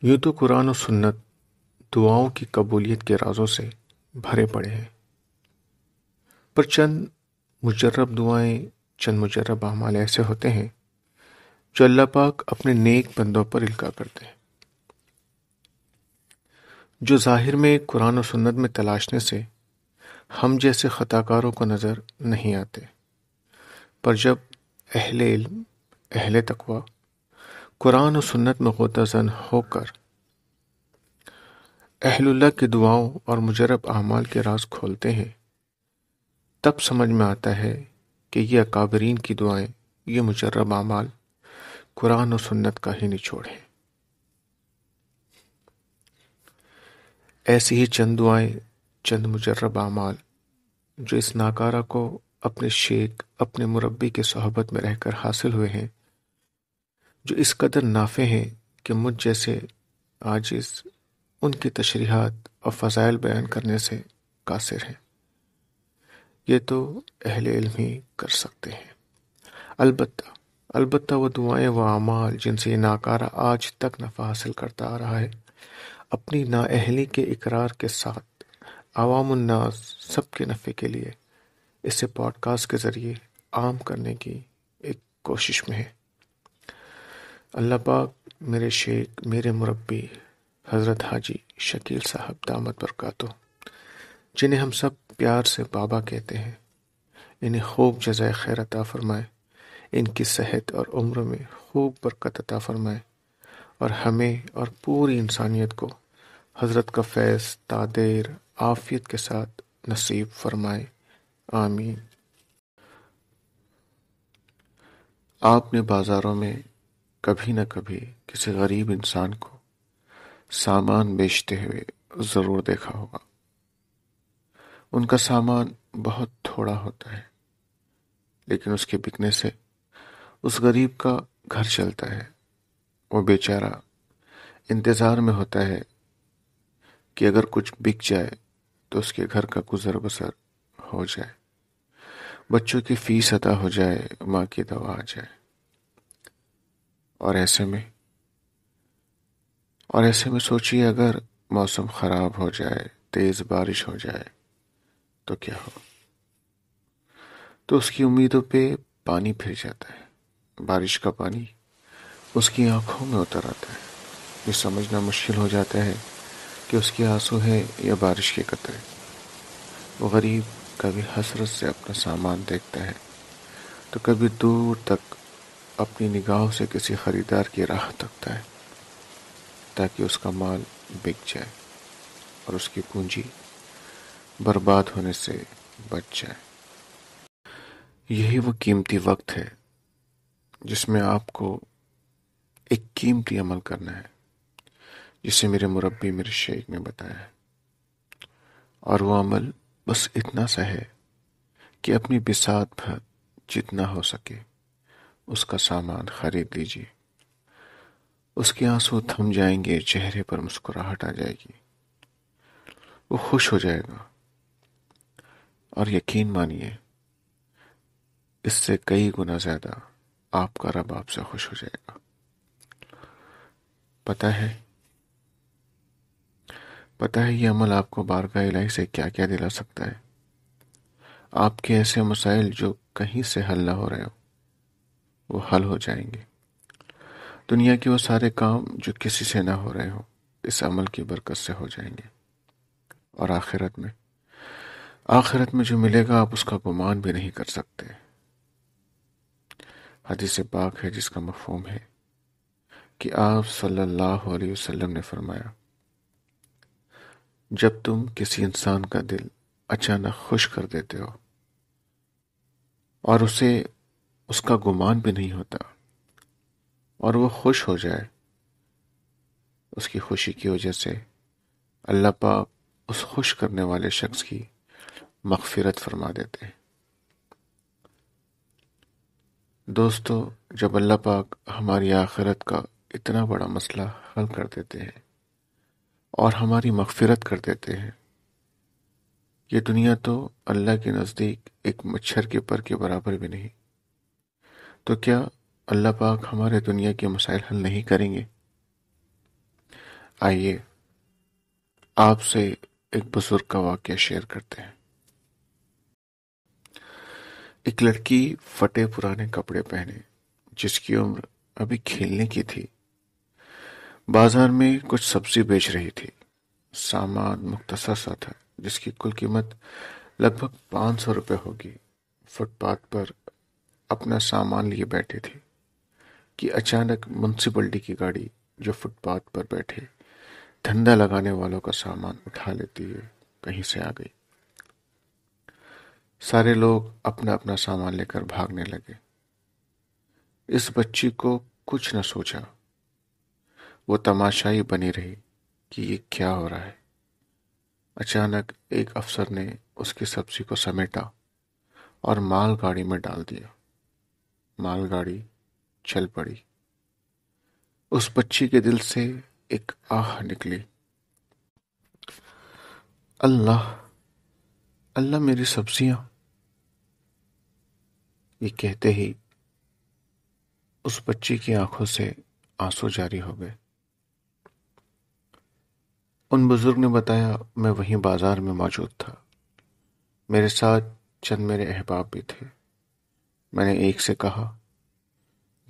یوں تو قرآن و سنت دعاؤں کی قبولیت کے رازوں سے بھرے پڑے ہیں، پر چند مجرب دعائیں، چند مجرب اعمال ایسے ہوتے ہیں جو اللہ پاک اپنے نیک بندوں پر القا کرتے ہیں، جو ظاہر میں قرآن و سنت میں تلاشنے سے ہم جیسے خطا کاروں کو نظر نہیں آتے، پر جب اہل علم، اہل تقوی قرآن و سنت میں غوطہ زن ہو کر اہل اللہ کی دعاؤں اور مجرب اعمال کے راز کھولتے ہیں، تب سمجھ میں آتا ہے کہ یہ اکابرین کی دعائیں، یہ مجرب اعمال قرآن و سنت کا ہی نچوڑ ہے۔ ایسی ہی چند دعائیں، چند مجرب اعمال جو اس ناکارہ کو اپنے شیخ، اپنے مربی کے صحبت میں رہ کر حاصل ہوئے ہیں، جو اس قدر نافع ہیں کہ مجھ جیسے عاجز ان کی تشریحات اور فضائل بیان کرنے سے قاصر ہیں، یہ تو اہل علم ہی کر سکتے ہیں۔ البتہ وہ دعائیں، وہ اعمال جن سے یہ ناکارہ آج تک نفع حاصل کرتا آ رہا ہے، اپنی نااہلی کے اقرار کے ساتھ عوام الناس سب کے نفع کے لیے اسے پوڈ کاسٹ کے ذریعے عام کرنے کی ایک کوشش میں ہے۔ اللہ پاک میرے شیخ، میرے مربی حضرت حاجی شکیل صاحب دامت برکاتہ، جنہیں ہم سب پیار سے بابا کہتے ہیں، انہیں خوب جزائے خیر عطا فرمائے، ان کی صحت اور عمر میں خوب برکت عطا فرمائے، اور ہمیں اور پوری انسانیت کو حضرت کا فیض تعدیر عافیت کے ساتھ نصیب فرمائے، آمین۔ آپ نے بازاروں میں کبھی نہ کبھی کسی غریب انسان کو سامان بیچتے ہوئے ضرور دیکھا ہوگا۔ ان کا سامان بہت تھوڑا ہوتا ہے، لیکن اس کے بکنے سے اس غریب کا گھر چلتا ہے۔ وہ بیچارہ انتظار میں ہوتا ہے کہ اگر کچھ بک جائے تو اس کے گھر کا گزر بسر ہو جائے، بچوں کی فیس ادا ہو جائے، ماں کی دوا آ جائے۔ اور ایسے میں سوچیے، اگر موسم خراب ہو جائے، تیز بارش ہو جائے تو کیا ہو؟ تو اس کی امیدوں پہ پانی پھر جاتا ہے، بارش کا پانی اس کی آنکھوں میں اتر آتا ہے۔ یہ سمجھنا مشکل ہو جاتا ہے کہ اس کے آنسو ہے یا بارش کے قطرے۔ وہ غریب کبھی حسرت سے اپنا سامان دیکھتا ہے تو کبھی دور تک اپنی نگاہوں سے کسی خریدار کی راہ تکتا ہے، تاکہ اس کا مال بک جائے اور اس کی پونجی برباد ہونے سے بچ جائے۔ یہی وہ قیمتی وقت ہے جس میں آپ کو ایک قیمتی عمل کرنا ہے، جسے میرے مربی، میرے شیخ نے بتایا ہے، اور وہ عمل بس اتنا سا ہے کہ اپنی بساط بھر جتنا ہو سکے اس کا سامان خرید لیجیے۔ اس کے آنسو تھم جائیں گے، چہرے پر مسکراہٹ آ جائے گی، وہ خوش ہو جائے گا، اور یقین مانیے اس سے کئی گنا زیادہ آپ کا رب آپ سے خوش ہو جائے گا۔ پتہ ہے یہ عمل آپ کو بارگاہ الہی سے کیا کیا دلا سکتا ہے؟ آپ کے ایسے مسائل جو کہیں سے حل نہ ہو رہے ہو، وہ حل ہو جائیں گے۔ دنیا کے وہ سارے کام جو کسی سے نہ ہو رہے ہوں، اس عمل کی برکت سے ہو جائیں گے، اور آخرت میں جو ملے گا آپ اس کا گمان بھی نہیں کر سکتے۔ حدیث پاک ہے جس کا مفہوم ہے کہ آپ صلی اللہ علیہ وسلم نے فرمایا، جب تم کسی انسان کا دل اچانک خوش کر دیتے ہو اور اسے اس کا گمان بھی نہیں ہوتا، اور وہ خوش ہو جائے، اس کی خوشی کی وجہ سے اللہ پاک اس خوش کرنے والے شخص کی مغفرت فرما دیتے ہیں۔ دوستو، جب اللہ پاک ہماری آخرت کا اتنا بڑا مسئلہ حل کر دیتے ہیں اور ہماری مغفرت کر دیتے ہیں، یہ دنیا تو اللہ کے نزدیک ایک مچھر کے پر کے برابر بھی نہیں، تو کیا اللہ پاک ہمارے دنیا کے مسائل حل نہیں کریں گے؟ آئیے آپ سے ایک بزرگ کا واقعہ شیئر کرتے ہیں۔ ایک لڑکی پھٹے پرانے کپڑے پہنے، جس کی عمر ابھی کھیلنے کی تھی، بازار میں کچھ سبزی بیچ رہی تھی۔ سامان مختصر سا تھا، جس کی کل قیمت لگ بھگ 500 روپے ہوگی۔ فٹ پاتھ پر اپنا سامان لیے بیٹھی تھی کہ اچانک میونسپلٹی کی گاڑی، جو فٹ پاتھ پر بیٹھے دھندا لگانے والوں کا سامان اٹھا لیتی ہے، کہیں سے آ گئی۔ سارے لوگ اپنا اپنا سامان لے کر بھاگنے لگے۔ اس بچی کو کچھ نہ سوچا، وہ تماشائی بنی رہی کہ یہ کیا ہو رہا ہے۔ اچانک ایک افسر نے اس کی سبزی کو سمیٹا اور مال گاڑی میں ڈال دیا۔ مال گاڑی چل پڑی۔ اس بچی کے دل سے ایک آہ نکلی، اللہ اللہ میری سبزیاں! یہ کہتے ہی اس بچی کی آنکھوں سے آنسو جاری ہو گئے۔ ان بزرگ نے بتایا، میں وہیں بازار میں موجود تھا، میرے ساتھ چند میرے احباب بھی تھے۔ میں نے ایک سے کہا،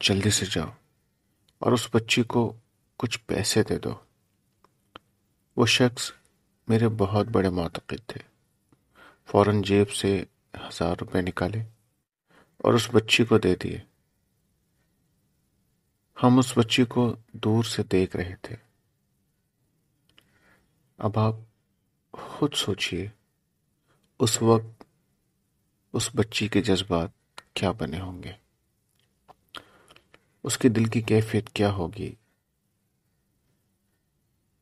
جلدی سے جاؤ اور اس بچی کو کچھ پیسے دے دو۔ وہ شخص میرے بہت بڑے معتقد تھے۔ فوراً جیب سے 1000 روپے نکالے اور اس بچی کو دے دیے۔ ہم اس بچی کو دور سے دیکھ رہے تھے۔ اب آپ خود سوچئے اس وقت اس بچی کے جذبات کیا بنے ہوں گے، اس کے دل کی کیفیت کیا ہوگی۔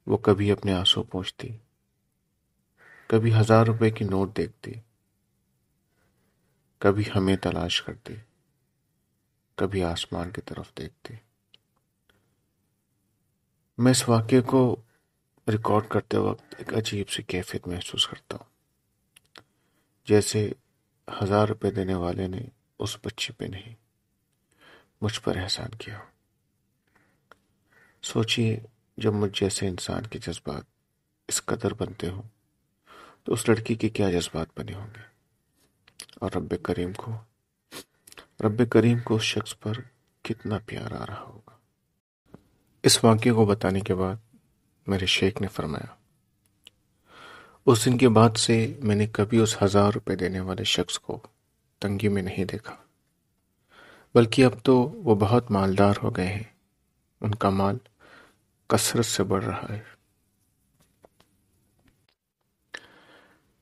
وہ کبھی اپنے آنسو پوچھتی، کبھی 1000 روپے کی نوٹ دیکھتی، کبھی ہمیں تلاش کرتی، کبھی آسمان کی طرف دیکھتی۔ میں اس واقعے کو ریکارڈ کرتے وقت ایک عجیب سی کیفیت محسوس کرتا ہوں، جیسے 1000 روپے دینے والے نے اس بچی پہ نہیں، مجھ پر احسان کیا۔ سوچئے جب مجھ جیسے انسان کے جذبات اس قدر بنتے ہوں تو اس لڑکی کے کیا جذبات بنے ہوں گے، اور رب کریم کو اس شخص پر کتنا پیار آ رہا ہوگا۔ اس واقعے کو بتانے کے بعد میرے شیخ نے فرمایا، اس دن کے بعد سے میں نے کبھی اس 1000 روپے دینے والے شخص کو تنگی میں نہیں دیکھا، بلکہ اب تو وہ بہت مالدار ہو گئے ہیں، ان کا مال کثرت سے بڑھ رہا ہے۔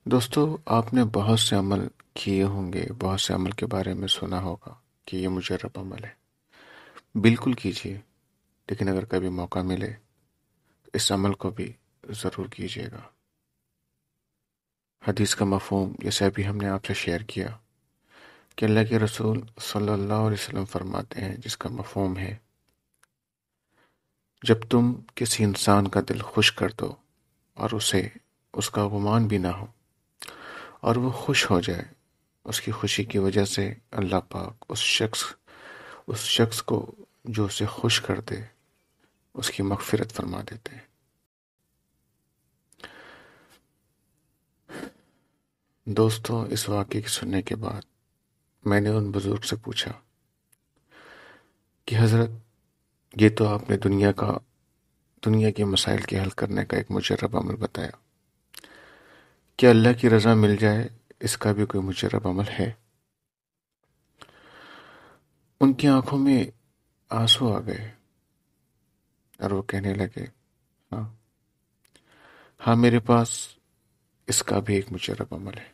دوستو، آپ نے بہت سے عمل کیے ہوں گے، بہت سے عمل کے بارے میں سنا ہوگا کہ یہ مجرب عمل ہے۔ بالکل کیجئے، لیکن اگر کبھی موقع ملے تو اس عمل کو بھی ضرور کیجئے گا۔ حدیث کا مفہوم جیسے ابھی ہم نے آپ سے شیئر کیا کہ اللہ کے رسول صلی اللہ علیہ وسلم فرماتے ہیں، جس کا مفہوم ہے، جب تم کسی انسان کا دل خوش کر دو اور اس کا گمان بھی نہ ہو اور وہ خوش ہو جائے، اس کی خوشی کی وجہ سے اللہ پاک اس شخص کو جو اسے خوش کر دے اس کی مغفرت فرما دیتے ہیں۔ دوستوں، اس واقعے کی سننے کے بعد میں نے ان بزرگ سے پوچھا کہ حضرت، یہ تو آپ نے دنیا کے مسائل کے حل کرنے کا ایک مجرب عمل بتایا، کیا اللہ کی رضا مل جائے اس کا بھی کوئی مجرب عمل ہے؟ ان کی آنکھوں میں آنسو آ گئے اور وہ کہنے لگے، ہاں ہاں، میرے پاس اس کا بھی ایک مجرب عمل ہے،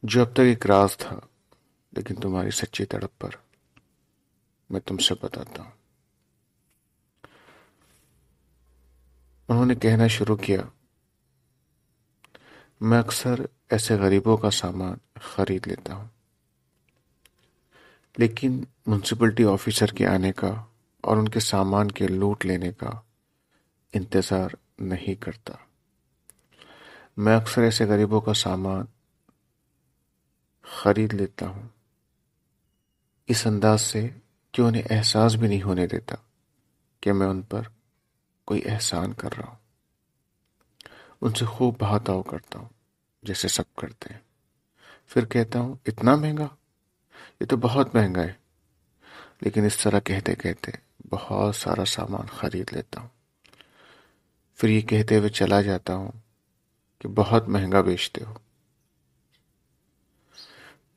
جو اب تک ایک راز تھا، لیکن تمہاری سچی تڑپ پر میں تم سے بتاتا ہوں۔ انہوں نے کہنا شروع کیا، میں اکثر ایسے غریبوں کا سامان خرید لیتا ہوں، لیکن میونسپلٹی آفیسر کے آنے کا اور ان کے سامان کے لوٹ لینے کا انتظار نہیں کرتا۔ میں اکثر ایسے غریبوں کا سامان خرید لیتا ہوں اس انداز سے کہ انہیں احساس بھی نہیں ہونے دیتا کہ میں ان پر کوئی احسان کر رہا ہوں، ان سے خوب بہتاؤ کرتا ہوں جیسے سب کرتے ہیں، پھر کہتا ہوں اتنا مہنگا، یہ تو بہت مہنگا ہے، لیکن اس طرح کہتے کہتے بہت سارا سامان خرید لیتا ہوں، پھر یہ کہتے ہوئے چلا جاتا ہوں کہ بہت مہنگا بیچتے ہو۔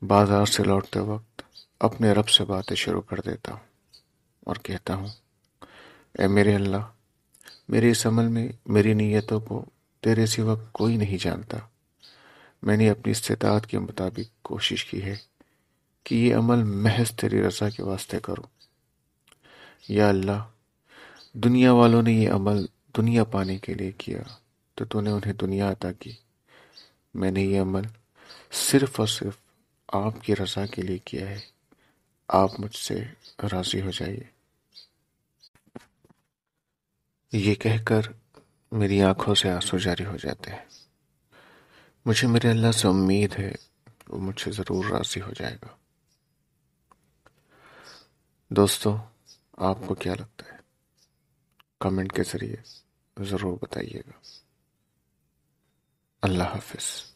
بازار سے لوٹتے وقت اپنے رب سے باتیں شروع کر دیتا ہوں اور کہتا ہوں اے میرے اللہ، میرے اس عمل میں میری نیتوں کو تیرے سوا کوئی نہیں جانتا۔ میں نے اپنی استطاعت کے مطابق کوشش کی ہے کہ یہ عمل محض تیری رضا کے واسطے کروں۔ یا اللہ، دنیا والوں نے یہ عمل دنیا پانے کے لیے کیا تو تو نے انہیں دنیا عطا کی، میں نے یہ عمل صرف اور صرف آپ کی رضا کے لیے کیا ہے، آپ مجھ سے راضی ہو جائیے۔ یہ کہہ کر میری آنکھوں سے آنسو جاری ہو جاتے ہیں۔ مجھے میرے اللہ سے امید ہے وہ مجھ سے ضرور راضی ہو جائے گا۔ دوستو، آپ کو کیا لگتا ہے؟ کمنٹ کے ذریعے ضرور بتائیے گا۔ اللہ حافظ۔